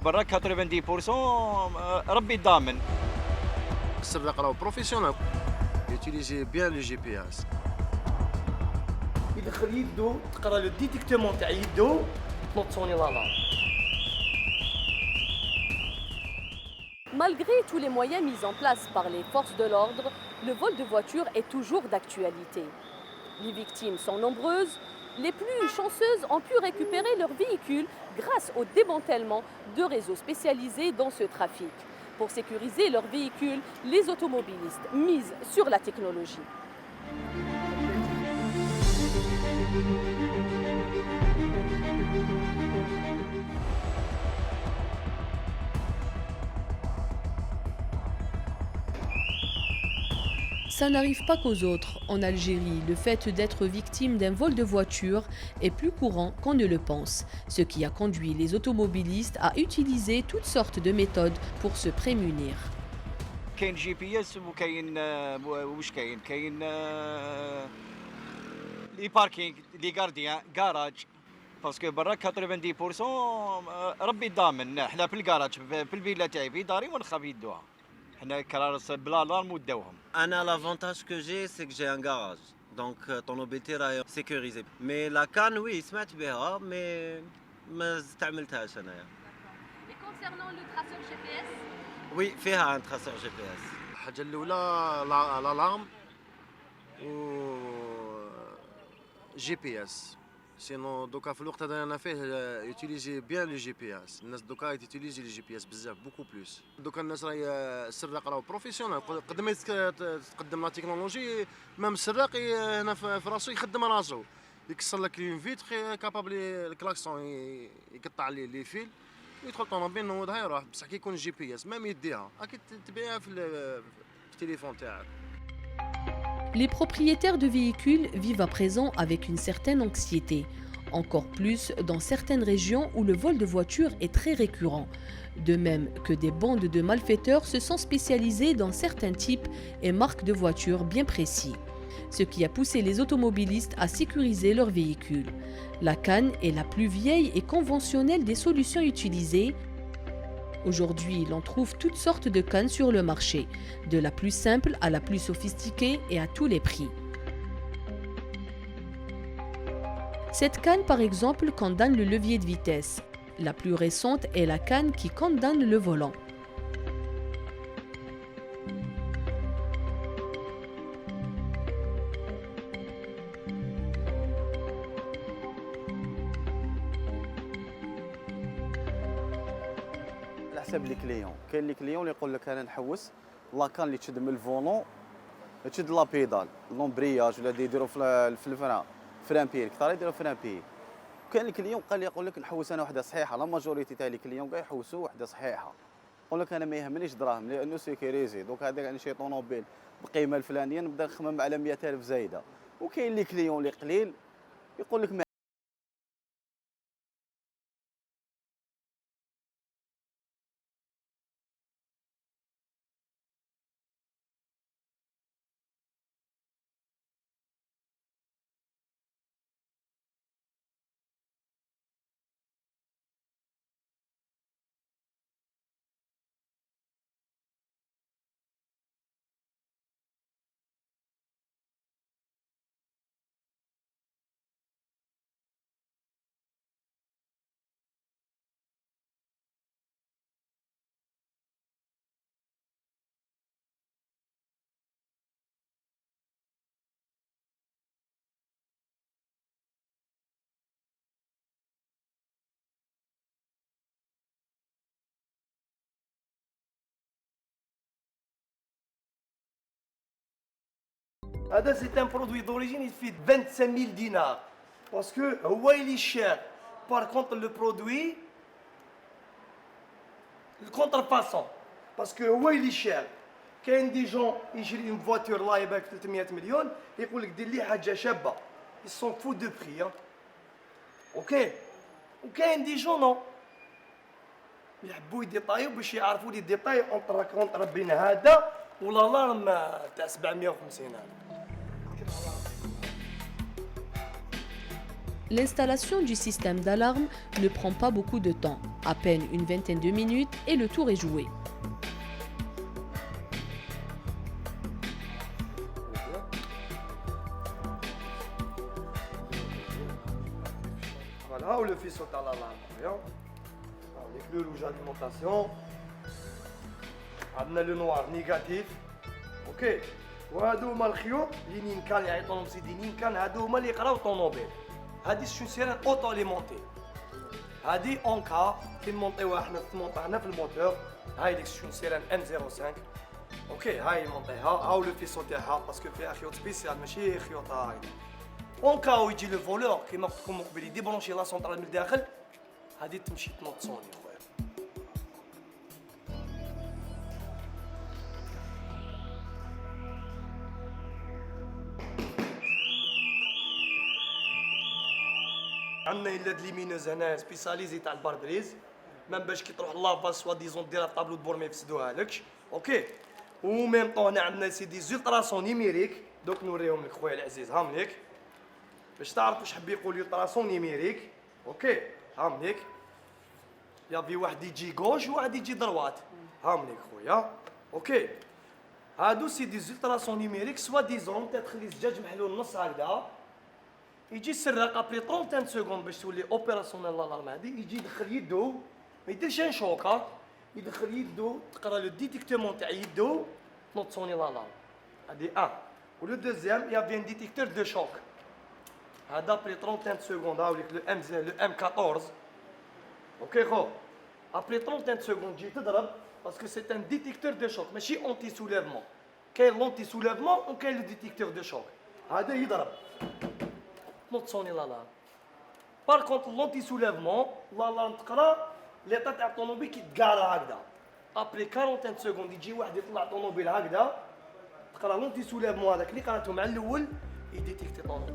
برا 90% ربي ضامن. السراق راهو بروفيسيونال يوتيليزي بيان لو جي بي اس. يدخل يدو تقرا لو ديتيكتومون تاع يدو تنوض صوني لالارم. Malgré tous les moyens mis en place par les forces de l'ordre, le vol de voitures est toujours d'actualité. Les victimes sont nombreuses. Les plus chanceuses ont pu récupérer leurs véhicules grâce au démantèlement de réseaux spécialisés dans ce trafic. Pour sécuriser leurs véhicules, les automobilistes misent sur la technologie. Ça n'arrive pas qu'aux autres. En Algérie, le fait d'être victime d'un vol de voiture est plus courant qu'on ne le pense, ce qui a conduit les automobilistes à utiliser toutes sortes de méthodes pour se prémunir. كاين جي بي اس وكاين واش كاين لي باركينغ لي غارديان كاراج باسكو برا 90% ربي ضامن. حنا في الكاراج في الفيلا تاعي في داري ونخاف يدوها. حنا كرارس بلا لارم وداوهم. انا لافونتاج كو جي سي كو جي ان غاراج دونك طونوبيلتي راهي سيكوريزي مي لا كان وي سمعت بها مي ما استعملتهاش انايا. Et concernant le traceur GPS, وي فيها ان تراسور جي بي اس. الحاجه الاولى لالارم و جي بي اس. سينو دوكا في الوقت هذا انا فيه يوتيليزي بيان لو جي بي اس. الناس دوكا يوتيليزي لو جي بي اس بزاف بوكو بلوس. دوكا الناس راهي السراق راهو بروفيسيونال قد ما تقدم لا تكنولوجي مام السراق هنا في راسو يخدم راسو يكسر لك لين فيتر كابابل الكلاكسون يقطع لي فيل يدخل طوموبيل نوضها يروح. بصح كي يكون جي بي اس مام يديها راك تبيعها في التليفون تاعك. les propriétaires de véhicules vivent à présent avec une certaine anxiété, encore plus dans certaines régions où le vol de voitures est très récurrent. De même que des bandes de malfaiteurs se sont spécialisées dans certains types et marques de voitures bien précis, ce qui a poussé les automobilistes à sécuriser leurs véhicules. La canne est la plus vieille et conventionnelle des solutions utilisées. Aujourd'hui, l'on trouve toutes sortes de cannes sur le marché, de la plus simple à la plus sophistiquée et à tous les prix. Cette canne, par exemple, condamne le levier de vitesse. La plus récente est la canne qui condamne le volant. حسب لي كليون. كاين لي كليون اللي يقول لك انا نحوس لاكان اللي تشد من الفولون تشد لا بيدال لومبرياج ولا يديروا في الفران فران بير كثار يديروا فران بير. كاين الكليون قال لي يقول لك نحوس انا وحده صحيحه. لا ماجوريتي تاع لي كليون كاع يحوسوا وحده صحيحه. يقول لك انا ما يهمنيش دراهم لانه سيكوريزي دوك هذاك عندي شي طوموبيل بقيمه الفلانيه نبدا نخمم على 100,000 زايده. وكاين لي كليون اللي قليل يقول لك هذا سي ان برودوي دوريجين يفيد 25000 دينار باسكو هو اللي شار. بار كونتر لو برودوي الكونتر فاسون باسكو هو اللي شار. كاين دي جون يشري اون فواتور لا يباك 300 مليون يقول لك دير لي حاجه شابه يسون فو دو بري اوكي. وكاين دي جون نو يحبوا يديطايو باش يعرفوا لي ديطاي اونتر بين هذا ولا لارم تاع 750,000. L'installation du système d'alarme ne prend pas beaucoup de temps, à peine une vingtaine de minutes et le tour est joué. Voilà, ou le faisceau de l'alarme. Les couleurs rouges alimentation. عندنا le noir négatif. اوكي. وهادو هما الخيوط اللي نين كان يعيطولهم سيدي نين كان هادو هما اللي يقراو طوموبيل. هادي سون سيران اوتو اليمونتي. هادي اون كا كي نمونطيوها حنا في الموتور. هاي ديك سون سيران M05. اوكي هاي نمونطيها هاو لو فيسو تاعها باسكو فيها خيوط سبيسيال ماشي خيوط هاكدا. اون كا ويجي لو فولور كيما قلت لكم من قبل يديبرونشي لا سونطرال من الداخل. هادي تمشي تنوض سوني خويا. عندنا الا ليمينوز هنا سبيساليزي تاع الباربريز مام باش كي تروح لافاز سوا ديزون ديرها في طابلو دبور ما يفسدوها لكش اوكي و ميم طون هنا عندنا سيدي زولتراسون نيميريك دوك نوريهم لك خويا العزيز هاهم ليك باش تعرف واش حب يقول زولتراسون نيميريك اوكي هاهم ليك يافي واحد يجي غوش وواحد يجي دروات هاهم ليك خويا اوكي هادو سيدي زولتراسون نيميريك سوا ديزون تخلي الزجاج محلول نص هكذا يجي السراق ابري 30 سكوند باش تولي اوبيراسيونيل لالارم هادي يجي يدخل يدو ما يديرش ان شوكا يدخل يدو تقرا لو ديتيكتمون تاع يدو تنوض سوني لالارم هادي ان ولو دوزيام يا بيان ديتيكتور دو شوك هذا ابري 30 سكوند هاوليك لو ام 14 اوكي خو ابري 30 سكوند تجي تضرب باسكو سي ان ديتيكتور دو شوك ماشي اونتي سوليفمون كاين لونتي سوليفمون وكاين لو ديتيكتور دو شوك هذا يضرب تنوض سوني لالارم بار كونت لونتي سوليفمون لالارم تقرا ليطا تاع الطوموبيل كي تكارا هكذا ابري 40 سكوند يجي واحد يطلع الطوموبيل هكذا تقرا لونتي سوليفمون هذاك اللي قراته مع الاول يديتيكتي الطوموبيل.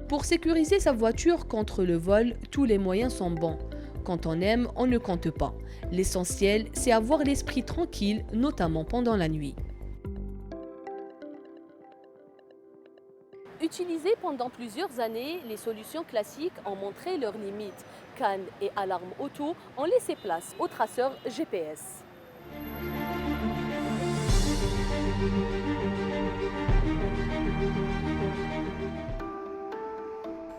Pour sécuriser sa voiture contre le vol, tous les moyens sont bons. Quand on aime, on ne compte pas. L'essentiel, c'est avoir l'esprit tranquille, notamment pendant la nuit. Utilisées pendant plusieurs années, les solutions classiques ont montré leurs limites. Cannes et alarmes auto ont laissé place aux traceurs GPS.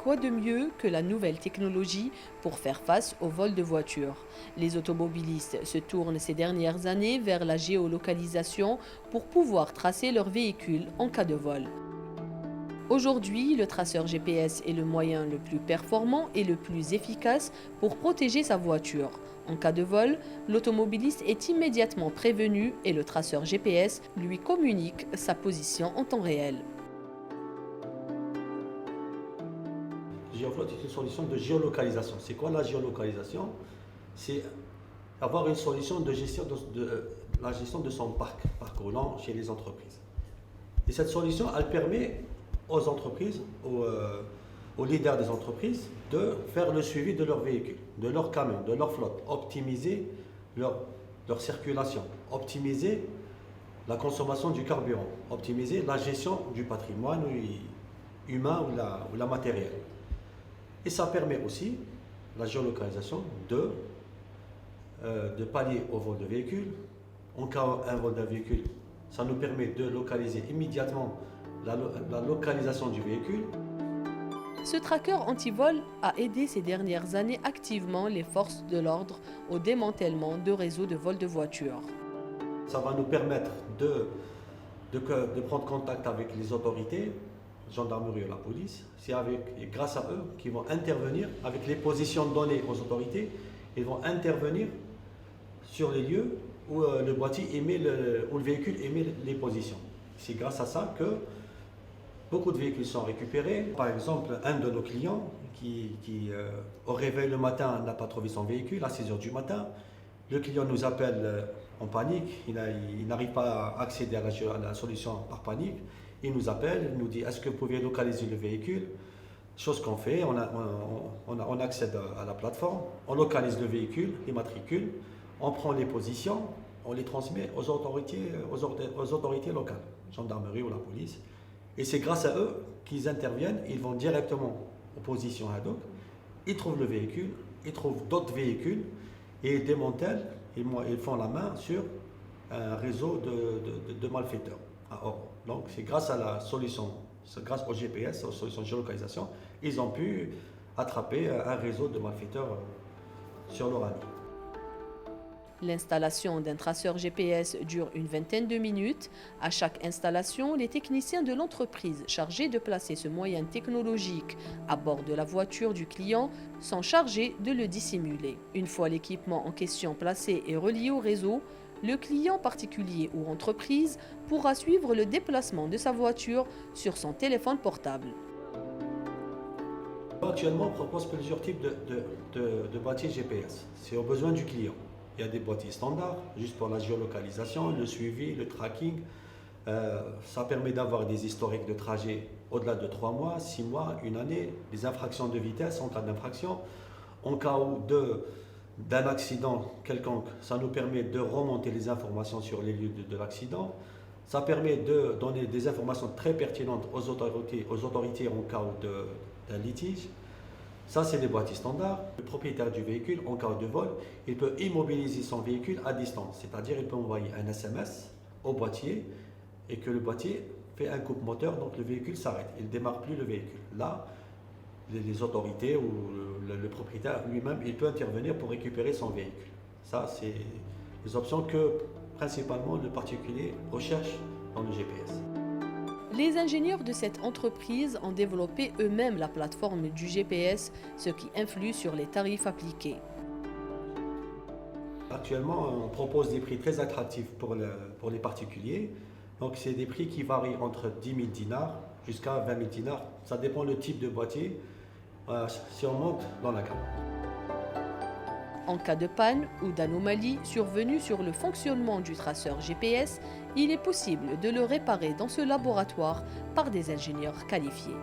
Quoi de mieux que la nouvelle technologie pour faire face au vol de voitures? Les automobilistes se tournent ces dernières années vers la géolocalisation pour pouvoir tracer leur véhicule en cas de vol. Aujourd'hui, le traceur GPS est le moyen le plus performant et le plus efficace pour protéger sa voiture. En cas de vol, l'automobiliste est immédiatement prévenu et le traceur GPS lui communique sa position en temps réel. Geofloat est une solution de géolocalisation. C'est quoi la géolocalisation? C'est avoir une solution de gestion de la gestion de son parc roulant chez les entreprises. Et cette solution, elle permet aux entreprises, aux leaders des entreprises, de faire le suivi de leurs véhicules, de leurs camions, de leur flotte, optimiser leur circulation, optimiser la consommation du carburant, optimiser la gestion du patrimoine humain ou la matérielle. Et ça permet aussi la géolocalisation de pallier au vol de véhicules. En cas d'un vol d'un véhicule, ça nous permet de localiser immédiatement la localisation du véhicule. Ce tracker anti-vol a aidé ces dernières années activement les forces de l'ordre au démantèlement de réseaux de vol de voitures. Ça va nous permettre de prendre contact avec les autorités, gendarmerie ou la police. C'est grâce à eux qu'ils vont intervenir avec les positions données aux autorités. Ils vont intervenir sur les lieux où le boîtier où le véhicule émet les positions. C'est grâce à ça que beaucoup de véhicules sont récupérés. Par exemple, un de nos clients qui au réveil le matin n'a pas trouvé son véhicule à 6 h du matin. Le client nous appelle en panique, il n'arrive pas à accéder à la solution par panique. Il nous appelle, il nous dit est-ce que vous pouvez localiser le véhicule? Chose qu'on fait, on accède à la plateforme, on localise le véhicule, les matricules, on prend les positions, on les transmet aux autorités locales, gendarmerie ou la police. Et c'est grâce à eux qu'ils interviennent, ils vont directement position هذوك, ils trouvent le véhicule, ils trouvent d'autres véhicules et ils démantèlent, ils font la main sur un réseau de malfaiteurs à Oran. Donc c'est grâce à la solution, grâce au GPS, aux solutions de géolocalisation, ils ont pu attraper un réseau de malfaiteurs sur l'Oranie. L'installation d'un traceur GPS dure une vingtaine de minutes. À chaque installation, les techniciens de l'entreprise chargés de placer ce moyen technologique à bord de la voiture du client sont chargés de le dissimuler. Une fois l'équipement en question placé et relié au réseau, le client particulier ou entreprise pourra suivre le déplacement de sa voiture sur son téléphone portable. Actuellement, on propose plusieurs types de boîtiers GPS. C'est aux besoins du client. Il y a des boîtiers standards, juste pour la géolocalisation, le suivi, le tracking. Ça permet d'avoir des historiques de trajet au-delà de 3 mois, 6 mois, 1 année, des infractions de vitesse en cas d'infraction. En cas d'un accident quelconque, ça nous permet de remonter les informations sur les lieux de l'accident. Ça permet de donner des informations très pertinentes aux autorités en cas d'un litige. Ça, c'est des boîtiers standards. Le propriétaire du véhicule, en cas de vol, il peut immobiliser son véhicule à distance. C'est-à-dire qu'il peut envoyer un SMS au boîtier et que le boîtier fait un coupe moteur, donc le véhicule s'arrête. Il ne démarre plus le véhicule. Là, les autorités ou le propriétaire lui-même, il peut intervenir pour récupérer son véhicule. Ça, c'est des options que principalement le particulier recherche dans le GPS. Les ingénieurs de cette entreprise ont développé eux-mêmes la plateforme du GPS, ce qui influe sur les tarifs appliqués. Actuellement, on propose des prix très attractifs pour les particuliers. Donc, c'est des prix qui varient entre 10 000 dinars jusqu'à 20 000 dinars. Ça dépend le type de boîtier, si on monte dans la gamme. En cas de panne ou d'anomalie survenue sur le fonctionnement du traceur GPS, il est possible de le réparer dans ce laboratoire par des ingénieurs qualifiés.